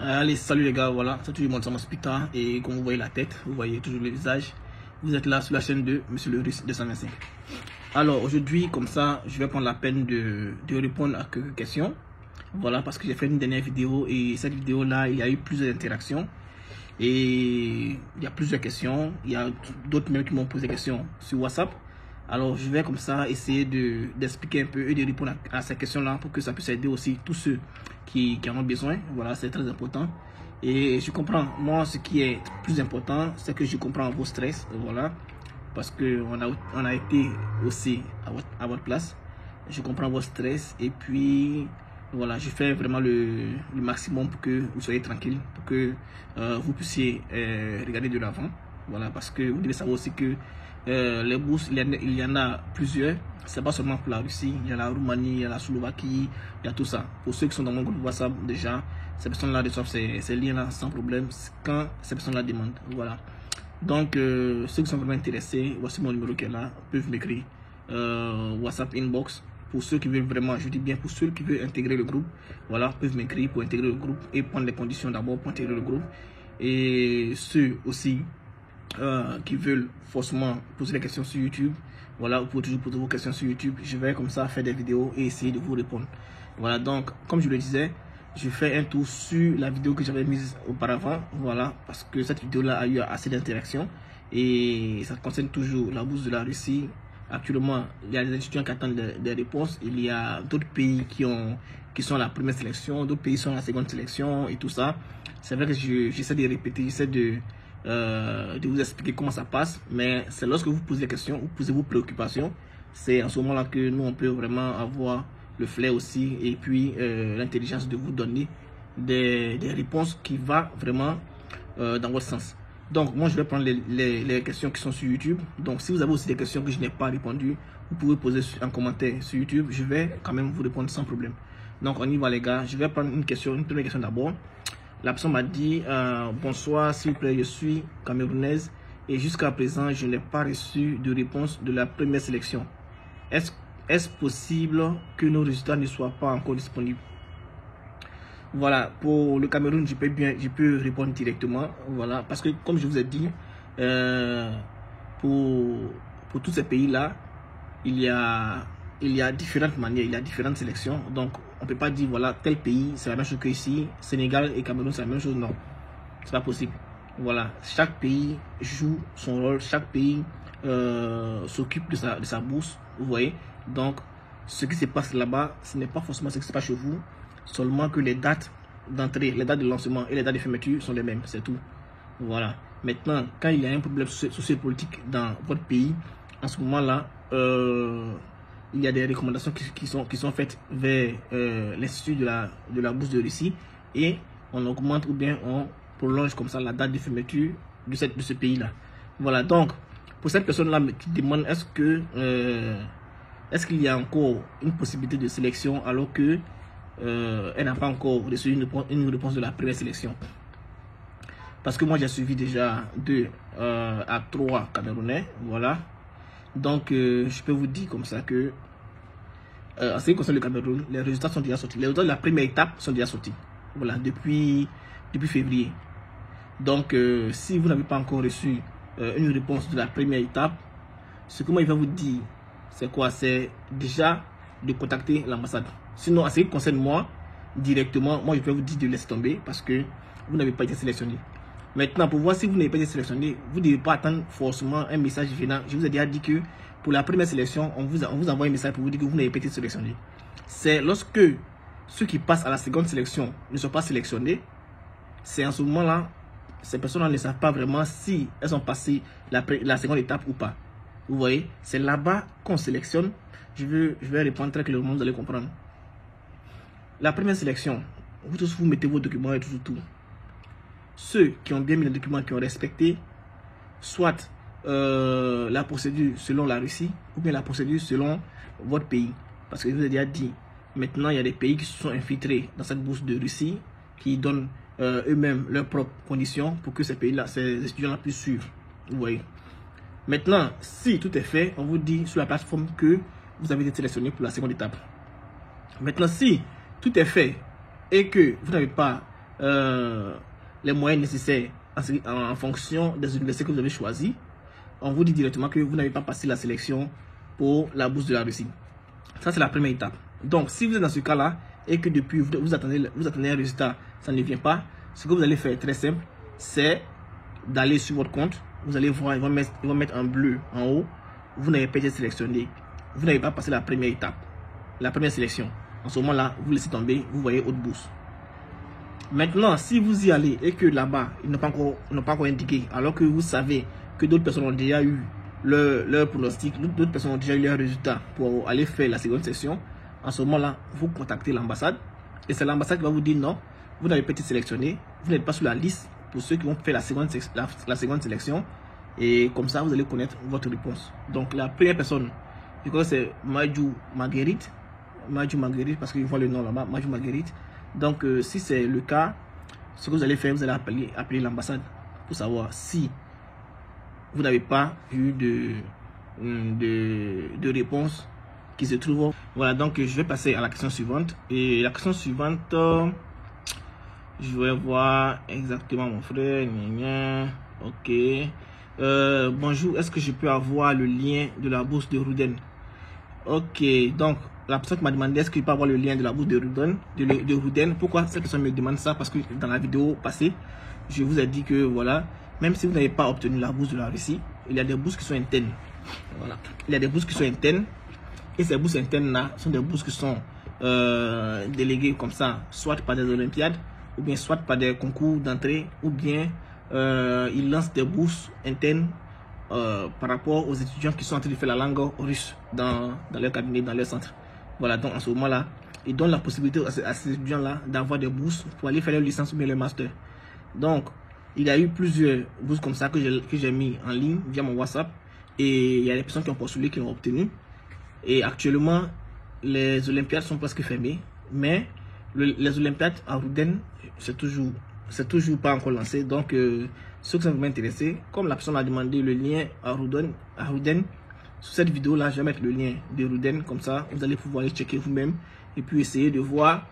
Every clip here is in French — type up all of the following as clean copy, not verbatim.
Allez, salut les gars, voilà, c'est toujours Montsama Spita et comme vous voyez la tête, vous voyez toujours le visage. Vous êtes là sur la chaîne de Monsieur le Russe 225. Alors aujourd'hui, comme ça, je vais prendre la peine de répondre à quelques questions. Voilà, parce que j'ai fait une dernière vidéo et cette vidéo là, il y a eu plusieurs interactions. Et il y a plusieurs questions, il y a d'autres même qui m'ont posé des questions sur WhatsApp. Alors je vais comme ça essayer d'expliquer un peu et de répondre à ces questions-là pour que ça puisse aider aussi tous ceux qui en ont besoin. Voilà, c'est très important. Et je comprends, moi ce qui est plus important, c'est que je comprends vos stress, voilà. Parce qu'on a été aussi à votre place. Je comprends vos stress et puis voilà, je fais vraiment le maximum pour que vous soyez tranquille, pour que vous puissiez regarder de l'avant. Voilà, parce que vous devez savoir aussi que les bourses, il y en a plusieurs. C'est pas seulement pour la Russie, il y a la Roumanie, il y a la Slovaquie, il y a tout ça. Pour ceux qui sont dans mon groupe WhatsApp déjà, ces personnes-là reçoivent ces liens-là sans problème quand ces personnes-là demandent. Voilà. Donc, ceux qui sont vraiment intéressés, voici mon numéro qui est là, peuvent m'écrire WhatsApp inbox. Pour ceux qui veulent vraiment, je dis bien pour ceux qui veulent intégrer le groupe, voilà, peuvent m'écrire pour intégrer le groupe et prendre les conditions d'abord pour intégrer le groupe. Et ceux aussi qui veulent forcément poser des questions sur YouTube, voilà, vous pouvez toujours poser vos questions sur YouTube. Je vais comme ça faire des vidéos et essayer de vous répondre. Voilà, donc comme je le disais, je fais un tour sur la vidéo que j'avais mise auparavant, voilà, parce que cette vidéo là a eu assez d'interactions et ça concerne toujours la bourse de la Russie. Actuellement, il y a des étudiants qui attendent des réponses. Il y a d'autres pays qui sont à la première sélection, d'autres pays sont à la seconde sélection et tout ça. C'est vrai que j'essaie de répéter, j'essaie de vous expliquer comment ça passe, mais c'est lorsque vous posez des questions, vous posez vos préoccupations, c'est en ce moment là que nous on peut vraiment avoir le flair aussi et puis l'intelligence de vous donner des réponses qui vont vraiment dans votre sens. Donc moi je vais prendre les questions qui sont sur YouTube. Donc si vous avez aussi des questions que je n'ai pas répondu, vous pouvez poser un commentaire sur YouTube, je vais quand même vous répondre sans problème. Donc on y va les gars, je vais prendre une première question d'abord. La personne m'a dit bonsoir, s'il vous plaît, je suis camerounaise et jusqu'à présent je n'ai pas reçu de réponse de la première sélection. Est-ce possible que nos résultats ne soient pas encore disponibles? Voilà, pour le Cameroun, je peux répondre directement, voilà, parce que comme je vous ai dit, pour tous ces pays-là, il y a différentes manières, il y a différentes sélections, donc on peut pas dire voilà tel pays c'est la même chose que ici, Sénégal et Cameroun c'est la même chose, non, c'est pas possible. Voilà, chaque pays joue son rôle, chaque pays s'occupe de sa bourse, vous voyez. Donc ce qui se passe là-bas, ce n'est pas forcément ce qui se passe chez vous, seulement que les dates d'entrée, les dates de lancement et les dates de fermeture sont les mêmes, c'est tout. Voilà. Maintenant, quand il y a un problème sociopolitique dans votre pays, en ce moment-là, il y a des recommandations qui sont faites vers l'institut de la bourse de Russie et on augmente ou bien on prolonge comme ça la date de fermeture de ce pays-là. Voilà, donc pour cette personne-là qui demande est-ce qu'il y a encore une possibilité de sélection alors que elle n'a pas encore reçu une réponse de la première sélection. Parce que moi j'ai suivi déjà 2 à 3 Camerounais, voilà. Donc je peux vous dire comme ça que en ce qui concerne le Cameroun, les résultats sont déjà sortis. Les résultats de la première étape sont déjà sortis. Voilà, depuis février. Donc si vous n'avez pas encore reçu une réponse de la première étape, ce que moi il va vous dire, c'est quoi? C'est déjà de contacter l'ambassade. Sinon, en ce qui concerne moi, directement, moi je vais vous dire de laisser tomber parce que vous n'avez pas été sélectionné. Maintenant, pour voir si vous n'avez pas été sélectionné, vous ne devez pas attendre forcément un message venant. Je vous ai déjà dit que pour la première sélection, on vous envoie un message pour vous dire que vous n'avez pas été sélectionné. C'est lorsque ceux qui passent à la seconde sélection ne sont pas sélectionnés, c'est en ce moment-là, ces personnes-là ne savent pas vraiment si elles ont passé la seconde étape ou pas. Vous voyez, c'est là-bas qu'on sélectionne. Je vais répondre très clairement, vous allez comprendre. La première sélection, vous tous vous mettez vos documents et tout. Ceux qui ont bien mis les documents, qui ont respecté soit la procédure selon la Russie ou bien la procédure selon votre pays. Parce que je vous ai déjà dit, maintenant il y a des pays qui se sont infiltrés dans cette bourse de Russie, qui donnent eux-mêmes leurs propres conditions pour que ces pays-là, ces étudiants-là puissent suivre. Vous voyez. Maintenant, si tout est fait, on vous dit sur la plateforme que vous avez été sélectionné pour la seconde étape. Maintenant, si tout est fait et que vous n'avez pas les moyens nécessaires en fonction des universités que vous avez choisies, on vous dit directement que vous n'avez pas passé la sélection pour la bourse de la Russie. Ça, c'est la première étape. Donc, si vous êtes dans ce cas-là et que depuis vous attendez un résultat, ça ne vient pas, ce que vous allez faire très simple, c'est d'aller sur votre compte. Vous allez voir, ils vont mettre en bleu en haut. Vous n'avez pas été sélectionné. Vous n'avez pas passé la première étape, la première sélection. En ce moment-là, vous laissez tomber, vous voyez haute bourse. Maintenant, si vous y allez et que là-bas, ils n'ont pas encore indiqué, alors que vous savez que d'autres personnes ont déjà eu leur pronostic, d'autres personnes ont déjà eu leurs résultats pour aller faire la seconde session, en ce moment-là, vous contactez l'ambassade et c'est l'ambassade qui va vous dire non, vous n'avez pas été sélectionné, vous n'êtes pas sur la liste pour ceux qui vont faire la seconde sélection et comme ça, vous allez connaître votre réponse. Donc, la première personne, je crois que c'est Majou Marguerite, parce qu'ils voient le nom là-bas, Majou Marguerite. Donc, si c'est le cas, ce que vous allez faire, vous allez appeler l'ambassade pour savoir si vous n'avez pas eu de réponse qui se trouve. Voilà, donc je vais passer à la question suivante. Et la question suivante, je vais voir exactement mon frère. Ok. Bonjour, est-ce que je peux avoir le lien de la bourse de Ruden? Ok, donc la personne qui m'a demandé est-ce qu'il peut avoir le lien de la bourse de Ruden. Pourquoi cette personne me demande ça? Parce que dans la vidéo passée, je vous ai dit que voilà, même si vous n'avez pas obtenu la bourse de la Russie, il y a des bourses qui sont internes. Voilà, il y a des bourses qui sont internes et ces bourses internes là sont des bourses qui sont déléguées comme ça, soit par des olympiades ou bien soit par des concours d'entrée ou bien ils lancent des bourses internes par rapport aux étudiants qui sont en train de faire la langue russe dans leur cabinet, dans leur centre. Voilà, donc en ce moment-là, ils donnent la possibilité à ces étudiants-là d'avoir des bourses pour aller faire leur licence ou bien leur master. Donc, il y a eu plusieurs bourses comme ça que j'ai mis en ligne via mon WhatsApp et il y a des personnes qui ont postulé, qui l'ont obtenu. Et actuellement, les Olympiades sont presque fermées, mais les Olympiades à Ruden, c'est toujours pas encore lancé. Donc, ceux qui sont vraiment intéressés, comme la personne a demandé le lien à Ruden, sur cette vidéo là, je vais mettre le lien de Ruden, comme ça, vous allez pouvoir aller checker vous-même et puis essayer de voir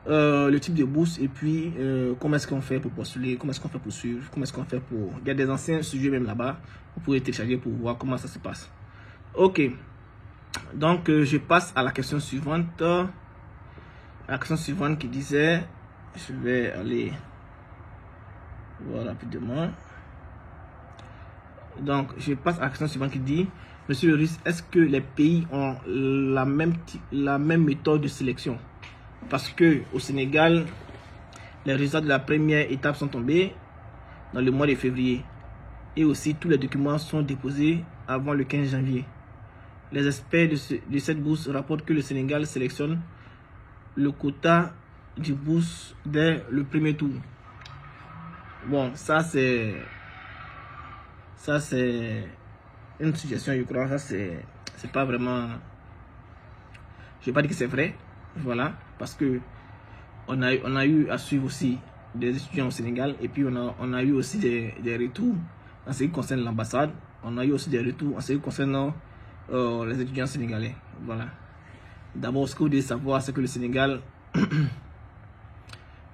le type de bourse et puis comment est-ce qu'on fait pour postuler, comment est-ce qu'on fait pour suivre, comment est-ce qu'on fait pour... Il y a des anciens sujets même là-bas, vous pouvez télécharger pour voir comment ça se passe. Ok, donc je passe à la question suivante. La question suivante qui disait, je vais aller voir rapidement. Donc je passe à la question suivante qui dit, Monsieur le Russe, est-ce que les pays ont la même méthode de sélection? Parce que au Sénégal, les résultats de la première étape sont tombés dans le mois de février. Et aussi, tous les documents sont déposés avant le 15 janvier. Les experts de cette bourse rapportent que le Sénégal sélectionne le quota du bourse dès le premier tour. Bon, ça c'est une suggestion, je crois. Ça c'est pas vraiment... Je vais pas dire que c'est vrai. Voilà, parce que on a eu à suivre aussi des étudiants au Sénégal et puis on a eu aussi des retours en ce qui concerne l'ambassade. On a eu aussi des retours en ce qui concerne les étudiants sénégalais. Voilà. D'abord, ce que vous devez savoir, c'est que le Sénégal,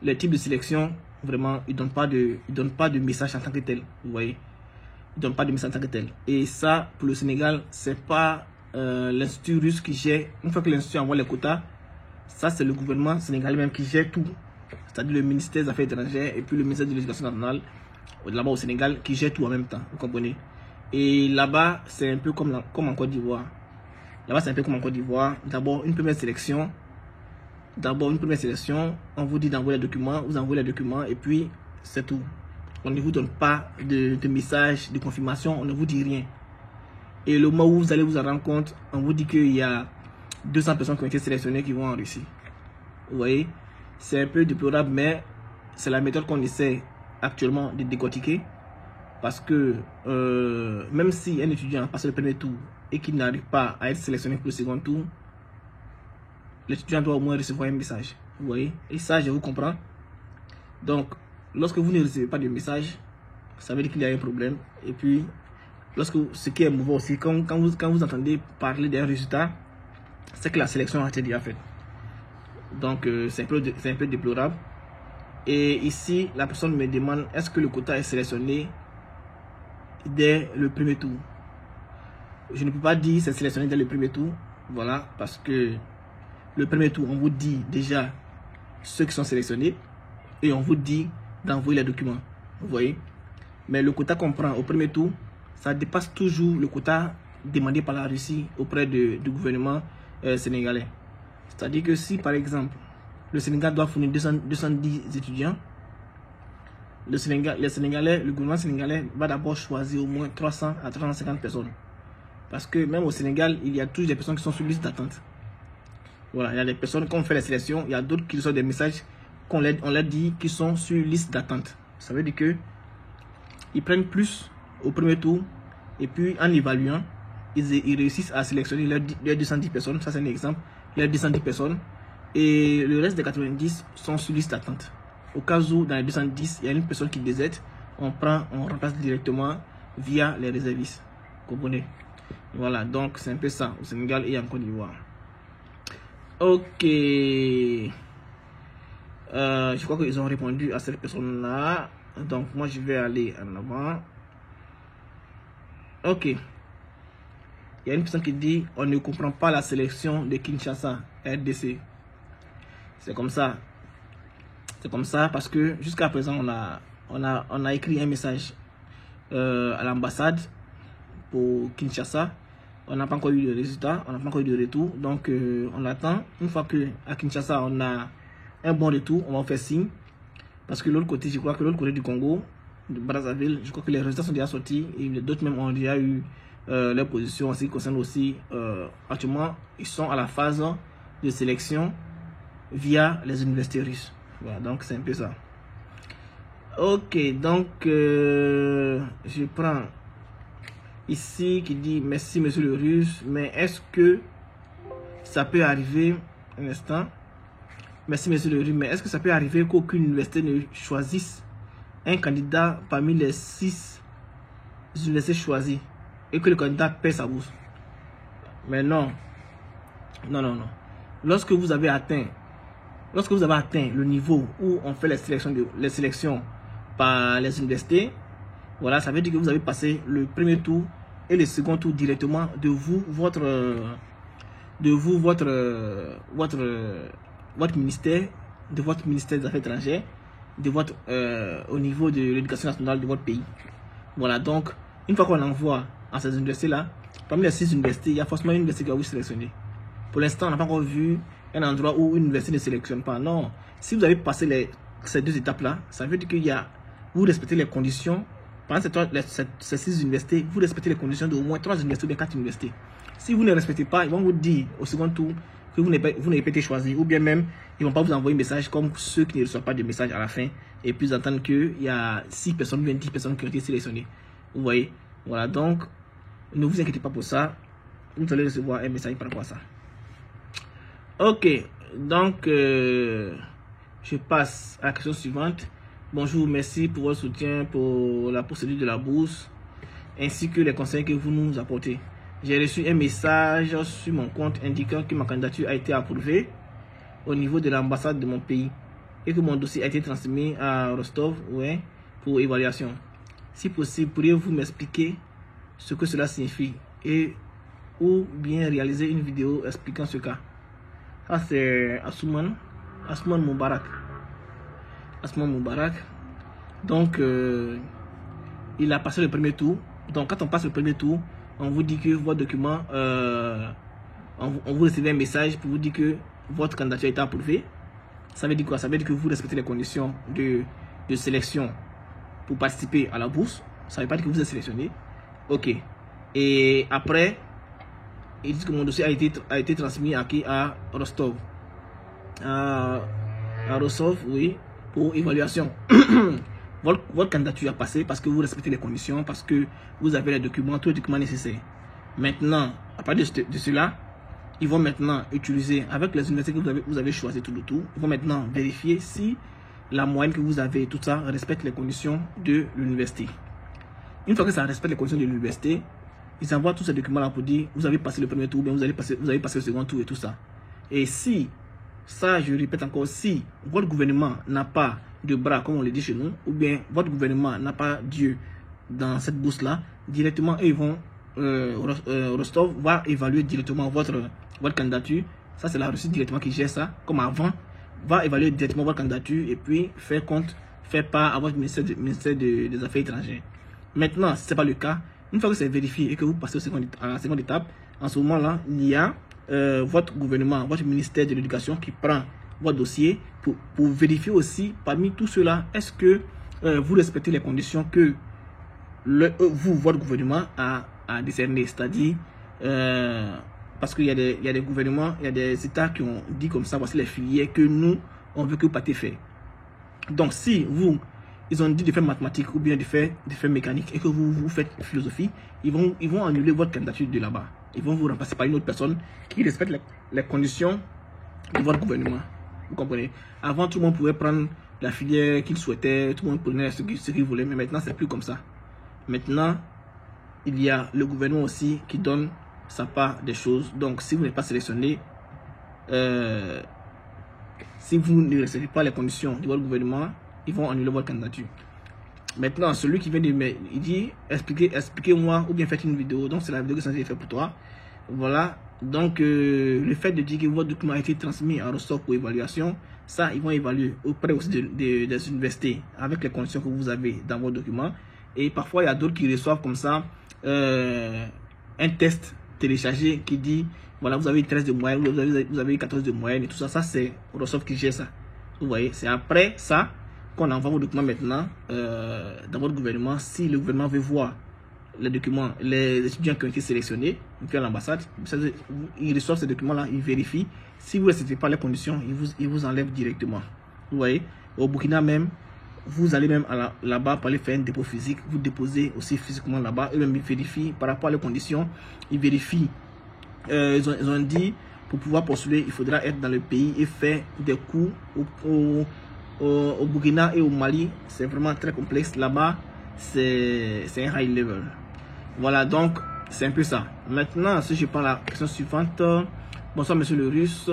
les types de sélection, vraiment, ils donnent pas de message en tant que tel. Vous voyez, ils donnent pas de message en tant que tel. Et ça, pour le Sénégal, c'est pas l'Institut russe qui gère. Une fois que l'Institut envoie les quotas, ça c'est le gouvernement sénégalais même qui gère tout. C'est-à-dire le ministère des Affaires étrangères et puis le ministère de l'Éducation nationale, là-bas au Sénégal, qui gère tout en même temps. Vous comprenez? Et là-bas, c'est un peu comme en Côte d'Ivoire. Là-bas, c'est un peu comme en Côte d'Ivoire. D'abord, une première sélection. On vous dit d'envoyer les documents. Vous envoyez les documents et puis c'est tout. On ne vous donne pas de message de confirmation. On ne vous dit rien. Et le moment où vous allez vous en rendre compte, on vous dit qu'il y a 200 personnes qui ont été sélectionnées qui vont en Russie. Vous voyez, c'est un peu déplorable, mais c'est la méthode qu'on essaie actuellement de décortiquer. Parce que même si un étudiant a passé le premier tour et qu'il n'arrive pas à être sélectionné pour le second tour, l'étudiant doit au moins recevoir un message. Vous voyez, et ça, je vous comprends. Donc, lorsque vous ne recevez pas de message, ça veut dire qu'il y a un problème. Et puis, ce qui est mauvais aussi, quand vous entendez parler d'un résultat, c'est que la sélection a été déjà faite. Donc, c'est un peu déplorable. Et ici, la personne me demande est-ce que le quota est sélectionné dès le premier tour. Je ne peux pas dire c'est sélectionné dès le premier tour. Voilà, parce que le premier tour, on vous dit déjà ceux qui sont sélectionnés et on vous dit d'envoyer les documents. Vous voyez? Mais le quota qu'on prend au premier tour, ça dépasse toujours le quota demandé par la Russie auprès du gouvernement sénégalais. C'est-à-dire que si par exemple le Sénégal doit fournir 210 étudiants, le gouvernement sénégalais va d'abord choisir au moins 300 à 350 personnes. Parce que même au Sénégal, il y a toujours des personnes qui sont sur liste d'attente. Voilà, il y a des personnes qui ont fait la sélection, il y a d'autres qui reçoivent des messages on leur dit qu'ils sont sur liste d'attente. Ça veut dire que ils prennent plus au premier tour et puis en évaluant, ils réussissent à sélectionner leurs 210 personnes. Ça c'est un exemple, leurs 210 personnes et le reste des 90 sont sur liste d'attente. Au cas où dans les 210, il y a une personne qui déserte, on remplace directement via les réservistes. Vous comprenez? Voilà, donc c'est un peu ça au Sénégal et en Côte d'Ivoire. Ok. Je crois qu'ils ont répondu à cette personne-là. Donc, moi, je vais aller en avant. Ok. Il y a une personne qui dit on ne comprend pas la sélection de Kinshasa, RDC. C'est comme ça. C'est comme ça parce que jusqu'à présent, on a écrit un message à l'ambassade pour Kinshasa. On n'a pas encore eu de résultat, on n'a pas encore eu de retour. Donc, on attend. Une fois qu'à Kinshasa, on a un bon retour, on va faire signe. Parce que l'autre côté, je crois que l'autre côté du Congo, de Brazzaville, je crois que les résultats sont déjà sortis. Et d'autres même ont déjà eu leur position en ce qui concerne aussi. Actuellement, ils sont à la phase de sélection via les universités russes. Voilà, donc c'est un peu ça. Ok, donc je prends ici qui dit merci monsieur le Russe, mais est-ce que ça peut arriver, un instant, merci monsieur le Russe, mais est-ce que ça peut arriver qu'aucune université ne choisisse un candidat parmi les 6 universités choisies et que le candidat paie sa bourse? Mais non, non, non, non. Lorsque vous avez atteint le niveau où on fait les sélections par les universités, voilà, ça veut dire que vous avez passé le premier tour et le second tour directement de votre ministère, de votre ministère des Affaires étrangères, de votre au niveau de l'éducation nationale de votre pays. Voilà, donc une fois qu'on envoie à ces universités-là, parmi les 6 universités, il y a forcément une université qui va vous sélectionner. Pour l'instant, on n'a pas encore vu un endroit où une université ne sélectionne pas. Non, si vous avez passé ces 2 étapes-là, ça veut dire qu'il vous respectez les conditions. Pendant ces 6 universités, vous respectez les conditions d'au moins 3 universités ou bien 4 universités. Si vous ne respectez pas, ils vont vous dire au second tour que vous n'avez pas été choisi, ou bien même, ils ne vont pas vous envoyer un message comme ceux qui ne reçoivent pas de message à la fin, et puis entendre qu'il y a 6 personnes ou bien 10 personnes qui ont été sélectionnées. Vous voyez? Voilà, donc, ne vous inquiétez pas pour ça. Vous allez recevoir un message par rapport à ça. Ok, donc, je passe à la question suivante. Bonjour, merci pour votre soutien pour la procédure de la bourse, ainsi que les conseils que vous nous apportez. J'ai reçu un message sur mon compte indiquant que ma candidature a été approuvée au niveau de l'ambassade de mon pays et que mon dossier a été transmis à Rostov, ouais, pour évaluation. Si possible, pourriez-vous m'expliquer ce que cela signifie et ou bien réaliser une vidéo expliquant ce cas? Ça c'est Asuman Moubarak. Asuman Moubarak. Donc il a passé le premier tour. Donc quand on passe le premier tour, on vous dit que votre document, on vous recevez un message pour vous dire que votre candidature a été approuvée. Ça veut dire quoi? Ça veut dire que vous respectez les conditions de sélection pour participer à la bourse. Ça ne veut pas dire que vous êtes sélectionné. Ok. Et après, ils disent que mon dossier a été transmis à Rostov. À Rostov, oui, pour évaluation. Votre candidature a passé parce que vous respectez les conditions, parce que vous avez les documents, tous les documents nécessaires. Maintenant, à partir de cela, ils vont maintenant utiliser, avec les universités que vous avez choisi tout le tour, ils vont maintenant vérifier si la moyenne que vous avez, tout ça, respecte les conditions de l'université. Une fois que ça respecte les conditions de l'université, ils envoient tous ces documents-là pour dire vous avez passé le premier tour, bien vous avez passé le second tour et tout ça. Et si, ça je répète encore, si votre gouvernement n'a pas de bras, comme on le dit chez nous, ou bien votre gouvernement n'a pas Dieu dans cette bourse-là, directement, ils vont, Rostov va évaluer directement votre candidature. Ça, c'est la Russie directement qui gère ça, comme avant, va évaluer directement votre candidature et puis faire part à votre ministère des Affaires étrangères. Maintenant, si ce n'est pas le cas, une fois que c'est vérifié et que vous passez à la seconde étape, en ce moment-là, il y a votre gouvernement, votre ministère de l'Éducation qui prend votre dossier pour vérifier aussi parmi tout cela, est-ce que vous respectez les conditions que votre gouvernement a décernées, c'est-à-dire parce qu'il y a des gouvernements, il y a des États qui ont dit comme ça, voici les filières que nous, on veut que vous partez faire. Donc si ils ont dit de faire mathématiques ou bien de faire mécanique et que vous faites philosophie, ils vont annuler votre candidature de là-bas. Ils vont vous remplacer par une autre personne qui respecte les conditions de votre gouvernement. Vous comprenez? Avant, tout le monde pouvait prendre la filière qu'il souhaitait, tout le monde prenait ce qu'il voulait, mais maintenant, c'est plus comme ça. Maintenant, il y a le gouvernement aussi qui donne sa part des choses. Donc, si vous n'êtes pas sélectionné, si vous ne respectez pas les conditions de votre gouvernement, ils vont annuler votre candidature. Maintenant, celui qui vient de me dit, expliquez-moi ou bien faites une vidéo. Donc, c'est la vidéo que c'est fait pour toi. Voilà. Donc, le fait de dire que votre document a été transmis à Rostov pour évaluation, ça, ils vont évaluer auprès aussi des universités avec les conditions que vous avez dans vos documents. Et parfois, il y a d'autres qui reçoivent comme ça un test téléchargé qui dit, voilà, vous avez 13 de moyenne, vous avez 14 de moyenne et tout ça. Ça, c'est Rostov qui gère ça. Vous voyez, c'est après ça qu'on envoie vos documents maintenant dans votre gouvernement. Si le gouvernement veut voir les documents, les étudiants qui ont été sélectionnés, ils viennent à l'ambassade, ils reçoivent ces documents-là, ils vérifient. Si vous ne respectez pas les conditions, ils vous enlèvent directement. Vous voyez, au Burkina même, vous allez même là-bas pour aller faire un dépôt physique, vous déposez aussi physiquement là-bas, eux-mêmes ils vérifient par rapport à les conditions, ils vérifient. Ils ont dit, pour pouvoir postuler, il faudra être dans le pays et faire des cours au Burkina et au Mali. C'est vraiment très complexe. Là-bas, c'est un high level. Voilà, donc, c'est un peu ça. Maintenant, si je prends la question suivante. Bonsoir, monsieur le Russe.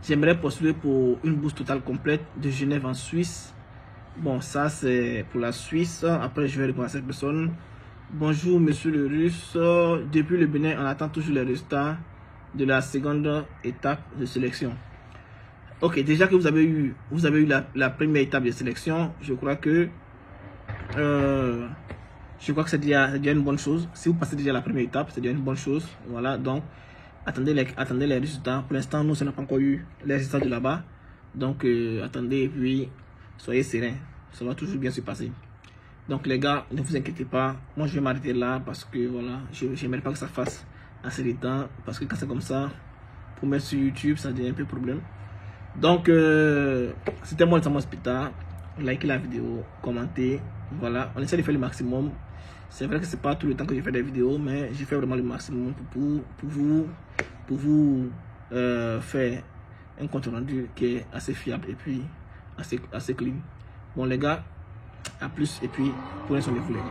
J'aimerais postuler pour une bourse totale complète de Genève en Suisse. Bon, ça, c'est pour la Suisse. Après, je vais répondre à cette personne. Bonjour, monsieur le Russe. Depuis le Bénin, on attend toujours les résultats de la seconde étape de sélection. Ok, déjà que vous avez eu la première étape de sélection, je crois que c'est déjà une bonne chose. Si vous passez déjà la première étape, c'est déjà une bonne chose. Voilà, donc attendez les résultats. Pour l'instant, nous, on n'a pas encore eu les résultats de là-bas. Donc attendez et puis soyez sereins. Ça va toujours bien se passer. Donc les gars, ne vous inquiétez pas. Moi, je vais m'arrêter là parce que voilà, je n'aimerais pas que ça fasse assez de temps. Parce que quand c'est comme ça, pour mettre sur YouTube, ça devient un peu problème. Donc, c'était moi, Samuel Spita. Likez la vidéo, commentez. Voilà, on essaie de faire le maximum. C'est vrai que c'est pas tout le temps que je fais des vidéos, mais j'ai fait vraiment le maximum pour vous faire un compte rendu qui est assez fiable et puis assez clean. Bon les gars, à plus et puis prenez soin de vous les gars.